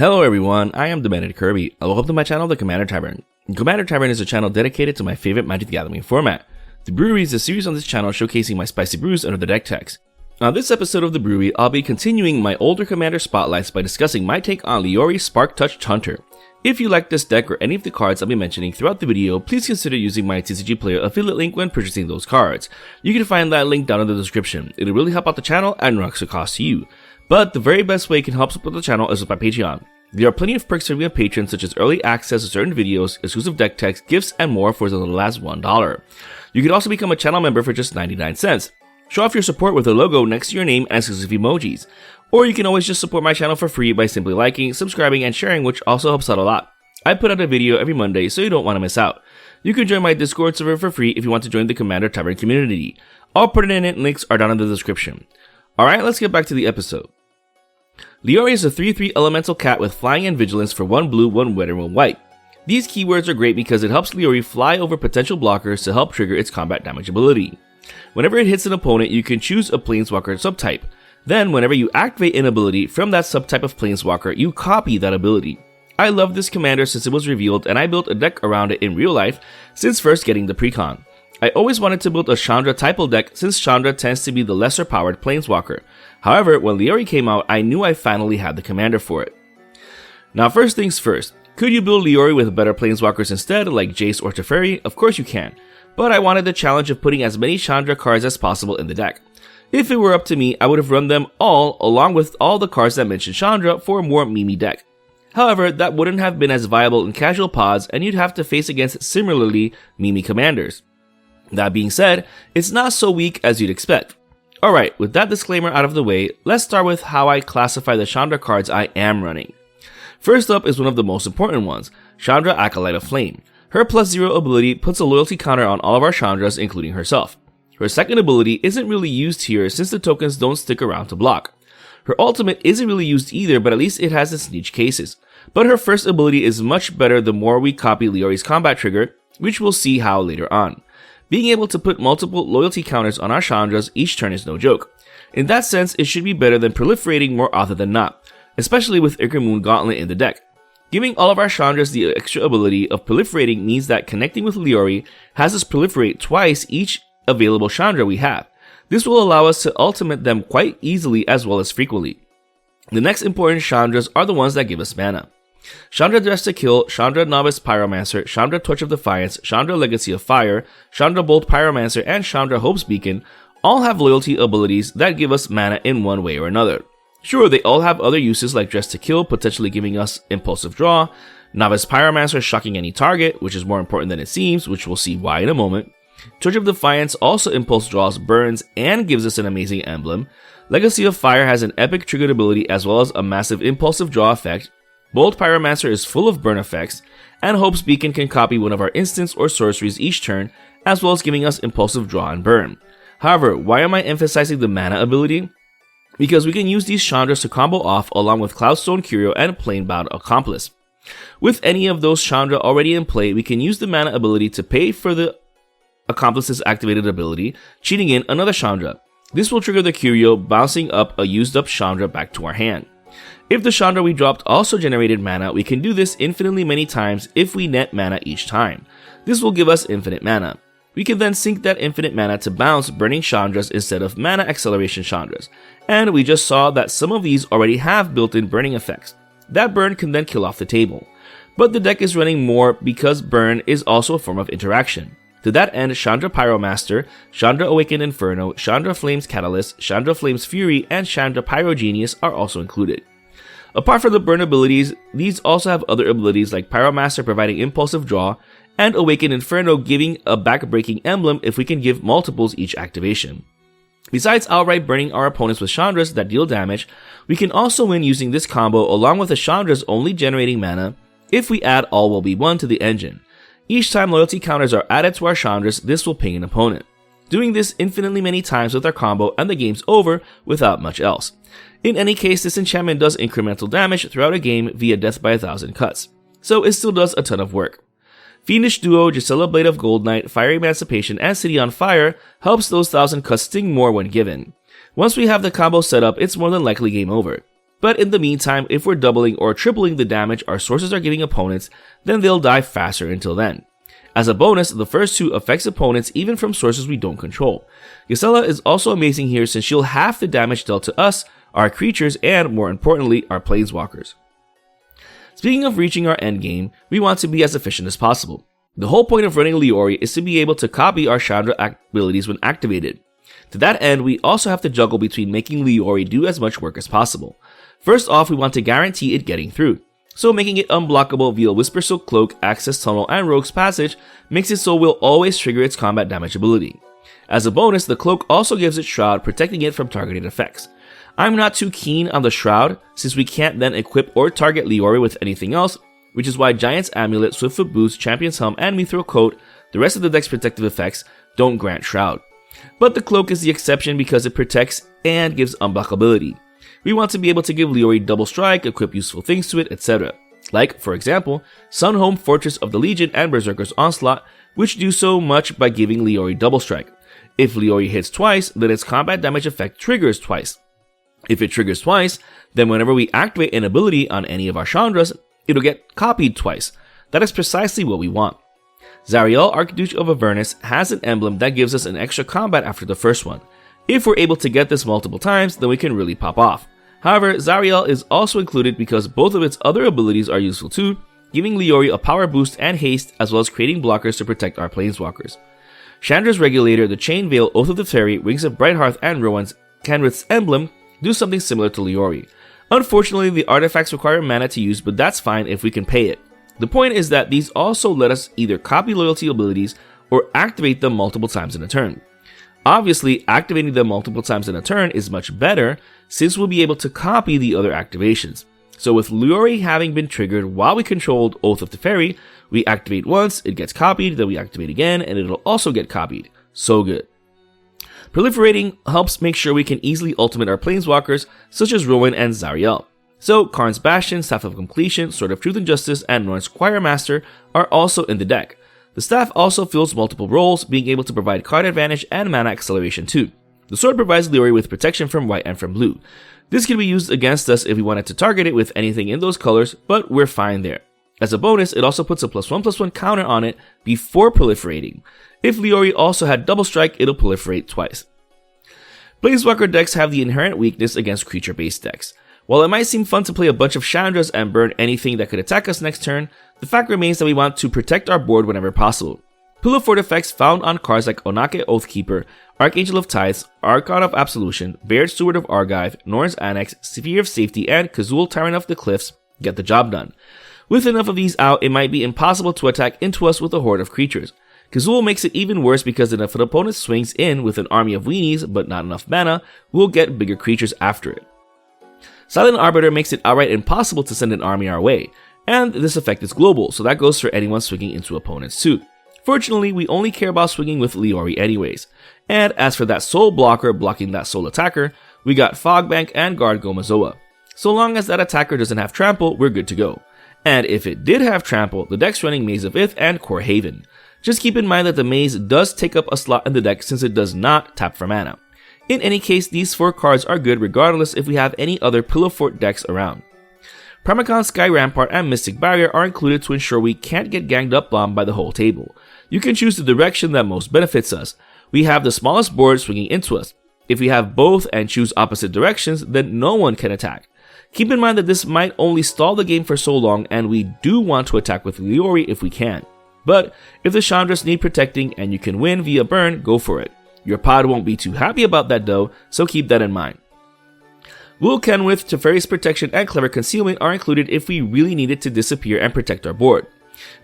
Hello everyone, I am Demanded Kirby, and welcome to my channel, The Commander Tavern. Commander Tavern is a channel dedicated to my favorite Magic the Gathering format. The Brewery is a series on this channel showcasing my spicy brews under the deck text. On this episode of The Brewery, I'll be continuing my older Commander spotlights by discussing my take on Leori Sparktouched Chandra. If you like this deck or any of the cards I'll be mentioning throughout the video, please consider using my TCG Player affiliate link when purchasing those cards. You can find that link down in the description. It'll really help out the channel and no extra cost to you. But the very best way you can help support the channel is with my Patreon. There are plenty of perks for being a patron, such as early access to certain videos, exclusive deck text, gifts, and more for as little as $1. You can also become a channel member for just 99 cents. Show off your support with a logo next to your name and exclusive emojis. Or you can always just support my channel for free by simply liking, subscribing, and sharing, which also helps out a lot. I put out a video every Monday, so you don't want to miss out. You can join my Discord server for free if you want to join the Commander Tavern community. All pertinent links are down in the description. Alright, let's get back to the episode. Leori is a 3/3 elemental cat with flying and vigilance for 1 blue, 1 red, and 1 white. These keywords are great because it helps Leori fly over potential blockers to help trigger its combat damage ability. Whenever it hits an opponent, you can choose a planeswalker subtype. Then, whenever you activate an ability from that subtype of planeswalker, you copy that ability. I love this commander since it was revealed and I built a deck around it in real life since first getting the precon. I always wanted to build a Chandra typal deck since Chandra tends to be the lesser powered planeswalker. However, when Leori came out, I knew I finally had the commander for it. Now first things first, could you build Leori with better planeswalkers instead, like Jace or Teferi? Of course you can, but I wanted the challenge of putting as many Chandra cards as possible in the deck. If it were up to me, I would have run them all along with all the cards that mention Chandra for a more memey deck. However, that wouldn't have been as viable in casual pods and you'd have to face against similarly memey commanders. That being said, it's not so weak as you'd expect. Alright, with that disclaimer out of the way, let's start with how I classify the Chandra cards I am running. First up is one of the most important ones, Chandra Acolyte of Flame. Her +0 ability puts a loyalty counter on all of our Chandras, including herself. Her second ability isn't really used here since the tokens don't stick around to block. Her ultimate isn't really used either, but at least it has its niche cases. But her first ability is much better the more we copy Leori's combat trigger, which we'll see how later on. Being able to put multiple loyalty counters on our Chandras each turn is no joke. In that sense, it should be better than proliferating more often than not, especially with Moon Gauntlet in the deck. Giving all of our Chandras the extra ability of proliferating means that connecting with Leori has us proliferate twice each available Chandra we have. This will allow us to ultimate them quite easily as well as frequently. The next important Chandras are the ones that give us mana. Chandra Dress to Kill, Chandra Novice Pyromancer, Chandra Torch of Defiance, Chandra Legacy of Fire, Chandra Bolt Pyromancer, and Chandra Hope's Beacon all have loyalty abilities that give us mana in one way or another. Sure, they all have other uses like Dress to Kill, potentially giving us Impulsive Draw, Novice Pyromancer shocking any target, which is more important than it seems, which we'll see why in a moment. Torch of Defiance also impulse draws burns and gives us an amazing emblem. Legacy of Fire has an epic triggered ability as well as a massive impulsive draw effect. Bolt Pyromancer is full of burn effects, and Hope's Beacon can copy one of our instants or sorceries each turn, as well as giving us impulsive draw and burn. However, why am I emphasizing the mana ability? Because we can use these Chandras to combo off along with Cloudstone Curio and Planebound Accomplice. With any of those Chandra already in play, we can use the mana ability to pay for the Accomplice's activated ability, cheating in another Chandra. This will trigger the Curio, bouncing up a used up Chandra back to our hand. If the Chandra we dropped also generated mana, we can do this infinitely many times if we net mana each time. This will give us infinite mana. We can then sync that infinite mana to bounce burning Chandras instead of mana acceleration Chandras. And we just saw that some of these already have built-in burning effects. That burn can then kill off the table. But the deck is running more because burn is also a form of interaction. To that end, Chandra Pyromaster, Chandra Awakened Inferno, Chandra Flames Catalyst, Chandra Flames Fury, and Chandra Pyrogenius are also included. Apart from the burn abilities, these also have other abilities like Pyromaster providing impulsive draw, and Awakened Inferno giving a back-breaking emblem if we can give multiples each activation. Besides outright burning our opponents with Chandras that deal damage, we can also win using this combo along with the Chandras only generating mana if we add All Will Be One to the engine. Each time loyalty counters are added to our Chandras, this will ping an opponent. Doing this infinitely many times with our combo and the game's over without much else. In any case, this enchantment does incremental damage throughout a game via death by 1,000 cuts, so it still does a ton of work. Fiendish Duo, Gisela Blade of Gold Knight, Fiery Emancipation, and City on Fire helps those 1,000 cuts sting more when given. Once we have the combo set up, it's more than likely game over. but in the meantime, if we're doubling or tripling the damage our sources are giving opponents, then they'll die faster until then. As a bonus, the first 2 affects opponents even from sources we don't control. Gisela is also amazing here since she'll half the damage dealt to us, our creatures, and more importantly, our planeswalkers. Speaking of reaching our endgame, we want to be as efficient as possible. The whole point of running Leori is to be able to copy our Chandra abilities when activated. To that end, we also have to juggle between making Leori do as much work as possible. First off, we want to guarantee it getting through. So making it unblockable via Whisper Silk Cloak, Access Tunnel, and Rogue's Passage makes it so we'll always trigger its combat damage ability. As a bonus, the Cloak also gives it Shroud, protecting it from targeted effects. I'm not too keen on the Shroud, since we can't then equip or target Leori with anything else, which is why Giant's Amulet, Swiftfoot Boots, Champion's Helm, and Mithril Coat, the rest of the deck's protective effects, don't grant Shroud. But the Cloak is the exception because it protects and gives unblockability. We want to be able to give Leori Double Strike, equip useful things to it, etc. Like, for example, Sunhome, Fortress of the Legion, and Berserker's Onslaught, which do so much by giving Leori Double Strike. If Leori hits twice, then its combat damage effect triggers twice. If it triggers twice, then whenever we activate an ability on any of our Chandras, it'll get copied twice. That is precisely what we want. Zariel, Archduke of Avernus, has an emblem that gives us an extra combat after the first one. If we're able to get this multiple times, then we can really pop off. However, Zariel is also included because both of its other abilities are useful too, giving Leori a power boost and haste, as well as creating blockers to protect our planeswalkers. Chandra's Regulator, the Chain Veil, Oath of the Fairy, Wings of Brighthearth, and Rowan's Kenrith's emblem do something similar to Leori. Unfortunately, the artifacts require mana to use, but that's fine if we can pay it. The point is that these also let us either copy loyalty abilities or activate them multiple times in a turn. Obviously, activating them multiple times in a turn is much better, since we'll be able to copy the other activations. So with Leori having been triggered while we controlled Oath of the Fairy, we activate once, it gets copied, then we activate again, and it'll also get copied. So good. Proliferating helps make sure we can easily ultimate our planeswalkers, such as Rowan and Zariel. So, Karn's Bastion, Staff of Completion, Sword of Truth and Justice, and Norn's Choir Master are also in the deck. The staff also fills multiple roles, being able to provide card advantage and mana acceleration too. The sword provides Leori with protection from white and from blue. This can be used against us if we wanted to target it with anything in those colors, but we're fine there. As a bonus, it also puts a +1/+1 counter on it before proliferating. If Leori also had Double Strike, it'll proliferate twice. Planeswalker decks have the inherent weakness against creature-based decks. While it might seem fun to play a bunch of Chandras and burn anything that could attack us next turn, the fact remains that we want to protect our board whenever possible. Pillow Fort effects found on cards like Onake Oathkeeper, Archangel of Tithes, Archon of Absolution, Baird Steward of Argive, Norn's Annex, Sphere of Safety, and Kazul Tyrant of the Cliffs get the job done. With enough of these out, it might be impossible to attack into us with a horde of creatures. Kazul makes it even worse because if an opponent swings in with an army of weenies but not enough mana, we'll get bigger creatures after it. Silent Arbiter makes it outright impossible to send an army our way, and this effect is global, so that goes for anyone swinging into opponents too. Fortunately, we only care about swinging with Leori anyways. And as for that soul blocker blocking that soul attacker, we got Fogbank and Guard Gomazoa. So long as that attacker doesn't have trample, we're good to go. And if it did have trample, the deck's running Maze of Ith and Core Haven. Just keep in mind that the Maze does take up a slot in the deck since it does not tap for mana. In any case, these 4 cards are good regardless if we have any other Pillow Fort decks around. Primacon, Sky Rampart, and Mystic Barrier are included to ensure we can't get ganged up on by the whole table. You can choose the direction that most benefits us. We have the smallest board swinging into us. If we have both and choose opposite directions, then no one can attack. Keep in mind that this might only stall the game for so long, and we do want to attack with Leori if we can. But if the Chandras need protecting and you can win via burn, go for it. Your pod won't be too happy about that though, so keep that in mind. Will Kenrith, Teferi's Protection, and Clever Concealment are included if we really needed to disappear and protect our board.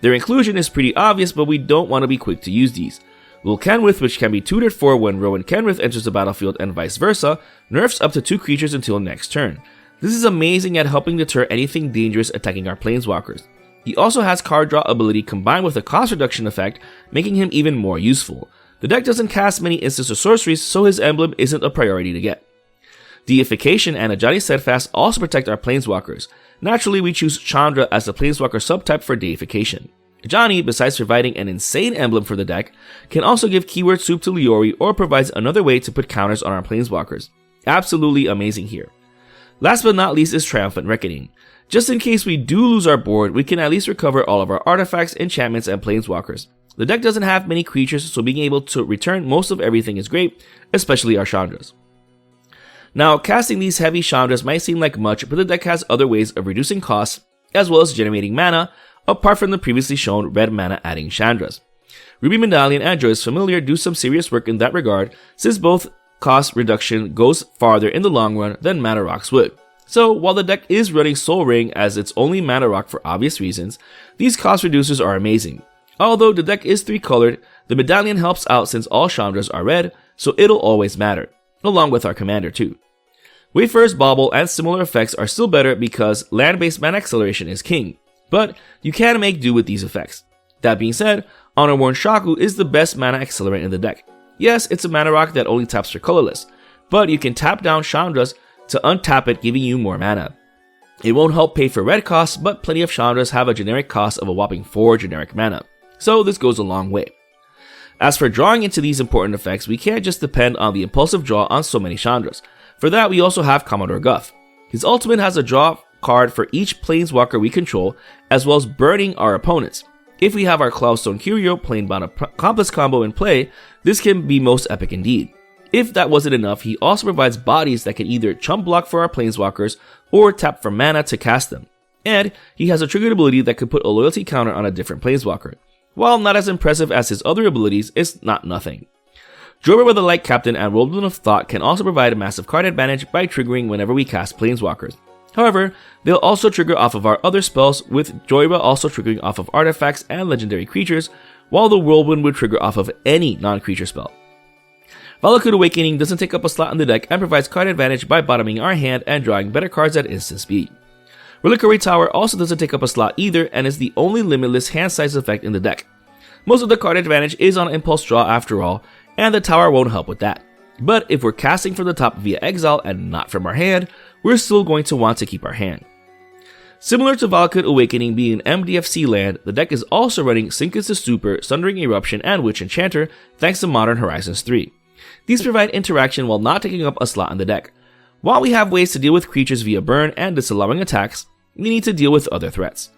Their inclusion is pretty obvious, but we don't want to be quick to use these. Will Kenrith, which can be tutored for when Rowan Kenrith enters the battlefield and vice versa, nerfs up to 2 creatures until next turn. This is amazing at helping deter anything dangerous attacking our planeswalkers. He also has card draw ability combined with a cost reduction effect, making him even more useful. The deck doesn't cast many instants or sorceries, so his emblem isn't a priority to get. Deification and Ajani Steadfast also protect our planeswalkers. Naturally, we choose Chandra as the planeswalker subtype for Deification. Ajani, besides providing an insane emblem for the deck, can also give keyword soup to Leori or provides another way to put counters on our planeswalkers. Absolutely amazing here. Last but not least is Triumphant Reckoning. Just in case we do lose our board, we can at least recover all of our artifacts, enchantments, and planeswalkers. The deck doesn't have many creatures, so being able to return most of everything is great, especially our Chandras. Now, casting these heavy Chandras might seem like much, but the deck has other ways of reducing costs, as well as generating mana, apart from the previously shown red mana adding Chandras. Ruby Medallion and Joyous Familiar do some serious work in that regard, since both cost reduction goes farther in the long run than Mana Rocks would. So, while the deck is running Soul Ring as its only Mana Rock for obvious reasons, these cost reducers are amazing. Although the deck is 3-colored, the Medallion helps out since all Chandras are red, so it'll always matter, along with our commander too. Wayfarer's Bauble and similar effects are still better because land-based mana acceleration is king, but you can make do with these effects. That being said, Honor-Worn Shaku is the best mana accelerant in the deck. Yes, it's a mana rock that only taps for colorless, but you can tap down Chandras to untap it, giving you more mana. It won't help pay for red costs, but plenty of Chandras have a generic cost of a whopping 4 generic mana, so this goes a long way. As for drawing into these important effects, we can't just depend on the impulsive draw on so many Chandras. For that, we also have Commodore Guff. His ultimate has a draw card for each planeswalker we control, as well as burning our opponents. If we have our Cloudstone Curio Planebound Accomplice combo in play, this can be most epic indeed. If that wasn't enough, he also provides bodies that can either chump block for our planeswalkers or tap for mana to cast them. And he has a triggered ability that could put a loyalty counter on a different planeswalker. While not as impressive as his other abilities, it's not nothing. Joyra with the Light Captain and Whirlwind of Thought can also provide a massive card advantage by triggering whenever we cast planeswalkers. However, they'll also trigger off of our other spells, with Joyra also triggering off of artifacts and legendary creatures, while the Whirlwind would trigger off of any non-creature spell. Valakut Awakening doesn't take up a slot in the deck and provides card advantage by bottoming our hand and drawing better cards at instant speed. Reliquary Tower also doesn't take up a slot either and is the only limitless hand size effect in the deck. Most of the card advantage is on impulse draw after all, and the tower won't help with that. But if we're casting from the top via exile and not from our hand, we're still going to want to keep our hand. Similar to Valakut Awakening being an MDFC land, the deck is also running Sinkins the Super, Sundering Eruption, and Witch Enchanter thanks to Modern Horizons 3. These provide interaction while not taking up a slot in the deck. While we have ways to deal with creatures via burn and disallowing attacks, we need to deal with other threats.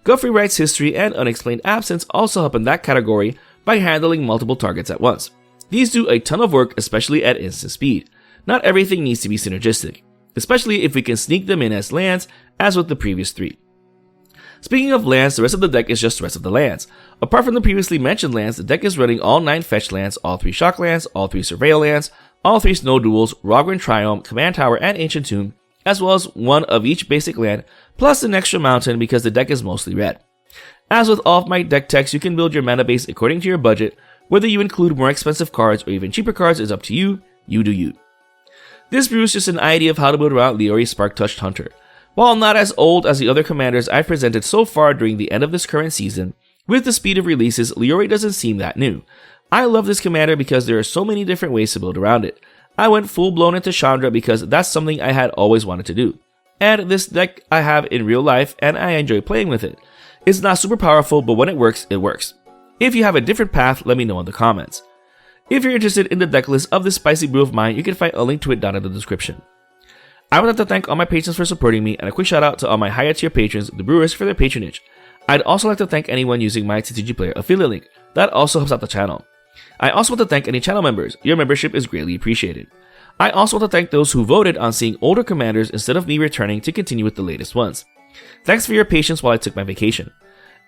Guff Rewrites History and Unexplained Absence also help in that category by handling multiple targets at once. These do a ton of work, especially at instant speed. Not everything needs to be synergistic, especially if we can sneak them in as lands, as with the previous 3. Speaking of lands, the rest of the deck is just the rest of the lands. Apart from the previously mentioned lands, the deck is running all 9 fetch lands, all 3 shock lands, all 3 surveil lands, all 3 snow duels, Rogran Triome, Command Tower, and Ancient Tomb, as well as one of each basic land, plus an extra mountain because the deck is mostly red. As with all of my deck techs, you can build your mana base according to your budget. Whether you include more expensive cards or even cheaper cards is up to you, you do you. This brew is just an idea of how to build around Leori Sparktouched Hunter. While not as old as the other commanders I've presented so far during the end of this current season, with the speed of releases, Leori doesn't seem that new. I love this commander because there are so many different ways to build around it. I went full blown into Chandra because that's something I had always wanted to do. And this deck I have in real life and I enjoy playing with it. It's not super powerful, but when it works, it works. If you have a different path, let me know in the comments. If you're interested in the deck list of this spicy brew of mine, you can find a link to it down in the description. I would like to thank all my patrons for supporting me, and a quick shout out to all my higher tier patrons, the brewers, for their patronage. I'd also like to thank anyone using my TCG Player affiliate link. That also helps out the channel. I also want to thank any channel members. Your membership is greatly appreciated. I also want to thank those who voted on seeing older commanders instead of me returning to continue with the latest ones. Thanks for your patience while I took my vacation.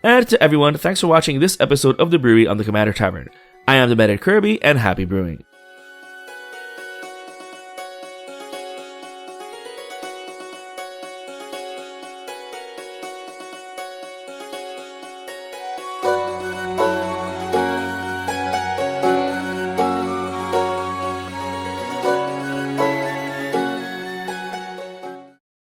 And to everyone, thanks for watching this episode of The Brewery on the Commander Tavern. I am the Bandit Kirby, and happy brewing.